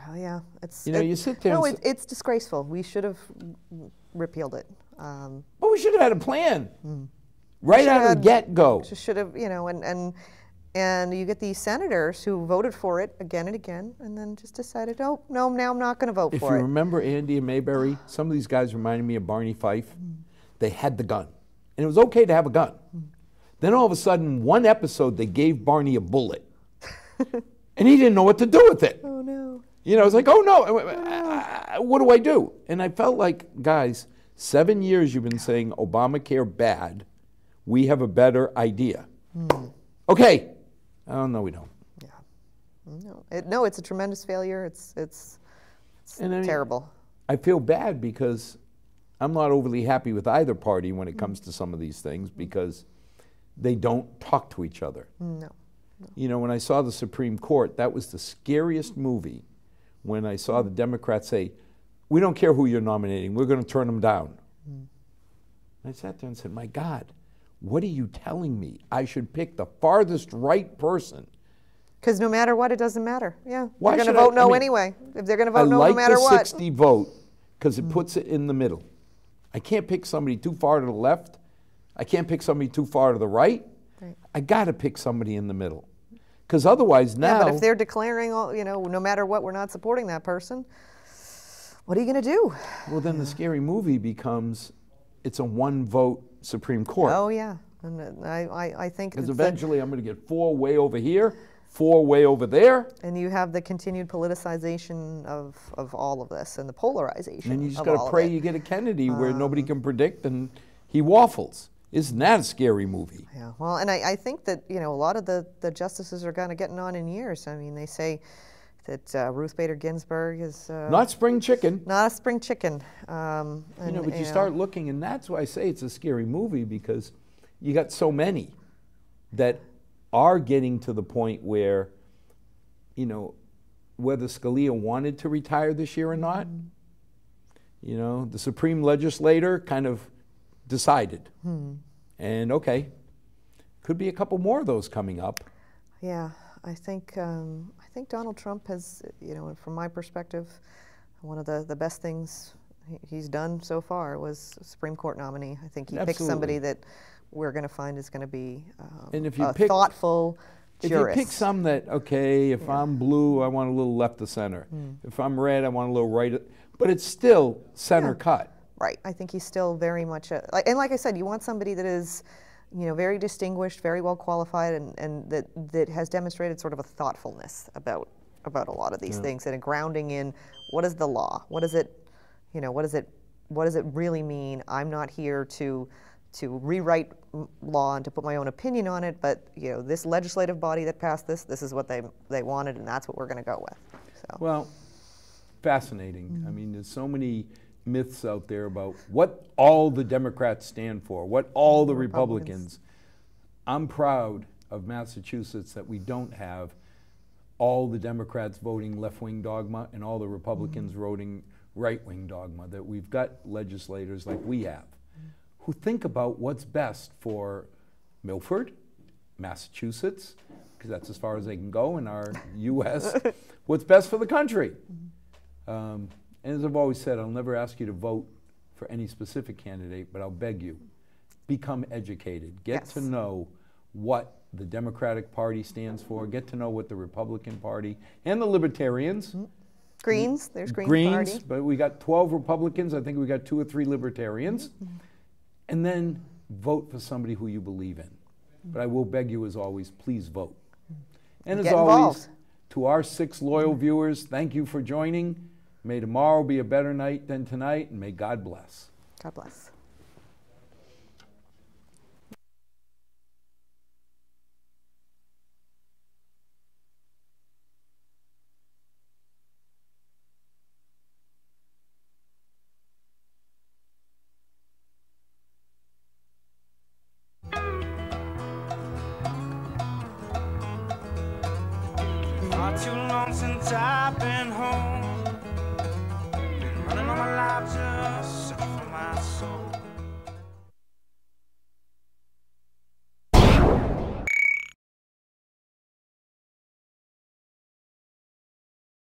Oh yeah, it's You know, you sit there No, and it's disgraceful. We should have repealed it. Well, we should have had a plan right out of the get-go. Should have, you know, and you get these senators who voted for it again and again, and then just decided, oh no, now I'm not going to vote If for you it. remember Andy and Mayberry, some of these guys reminded me of Barney Fife. They had the gun, and it was okay to have a gun. Then all of a sudden, one episode, they gave Barney a bullet, and he didn't know what to do with it. Oh no. You know, it's like, oh no, what do I do? And I felt like, guys, 7 years you've been saying Obamacare bad. We have a better idea. Okay. Oh no, we don't. Yeah. No, it's a tremendous failure. It's And I mean, terrible. I feel bad because I'm not overly happy with either party when it comes to some of these things because they don't talk to each other. No. You know, when I saw the Supreme Court, that was the scariest movie when I saw the Democrats say, we don't care who you're nominating, we're going to turn them down. I sat there and said, my God, what are you telling me? I should pick the farthest right person. Because no matter what, it doesn't matter. Yeah, Why they're going should to vote no I mean, anyway. If they're going to vote I no, like no matter the what. 60 vote because it puts it in the middle. I can't pick somebody too far to the left. I can't pick somebody too far to the right. Right. I got to pick somebody in the middle. Because otherwise now... Yeah, but if they're declaring, you know, no matter what, we're not supporting that person, what are you going to do? Well, then the scary movie becomes, it's a one-vote Supreme Court. Oh, yeah. And I think... Because eventually I'm going to get 4 way over here, 4 way over there. And you have the continued politicization of all of this and the polarization And you just of got all to of pray it. you get a Kennedy where nobody can predict and he waffles. Isn't that a scary movie? Yeah, well, and I think that, you know, a lot of the justices are kind of getting on in years. I mean, they say that Ruth Bader Ginsburg is... Not spring chicken. not a spring chicken. You know, but you start looking, and that's why I say it's a scary movie, because you got so many that are getting to the point where, you know, whether Scalia wanted to retire this year or not, you know, the Supreme Legislator kind of decided. And okay, could be a couple more of those coming up. Yeah, I think Donald Trump has, you know, from my perspective, one of the best things he's done so far was a Supreme Court nominee. I think he picked somebody that we're going to find is going to be And if you a pick, thoughtful jurist. If you pick some that, okay, if I'm blue, I want a little left of center. If I'm red, I want a little right. But it's still center cut. Right. I think he's still very much and like I said, you want somebody that is, you know, very distinguished, very well qualified, and that has demonstrated sort of a thoughtfulness about a lot of these things, and a grounding in what is the law, what is it, you know, what does it really mean? I'm not here to rewrite law and to put my own opinion on it, but, you know, this legislative body that passed this is what they wanted, and that's what we're going to go with. So. Well, fascinating. I mean, there's so many myths out there about what all the Democrats stand for, what all the Republicans. I'm proud of Massachusetts that we don't have all the Democrats voting left-wing dogma and all the Republicans voting right-wing dogma, that we've got legislators like we have who think about what's best for Milford, Massachusetts, because that's as far as they can go in our U.S., what's best for the country. And as I've always said, I'll never ask you to vote for any specific candidate, but I'll beg you, become educated. Get to know what the Democratic Party stands for. Get to know what the Republican Party and the Libertarians. Greens, there's Greens Party. But we got 12 Republicans. I think we got 2 or 3 Libertarians. And then vote for somebody who you believe in. But I will beg you, as always, please vote. And as always, to our 6 loyal viewers, thank you for joining. May tomorrow be a better night than tonight, and may God bless. God bless. Not too long since I've been home.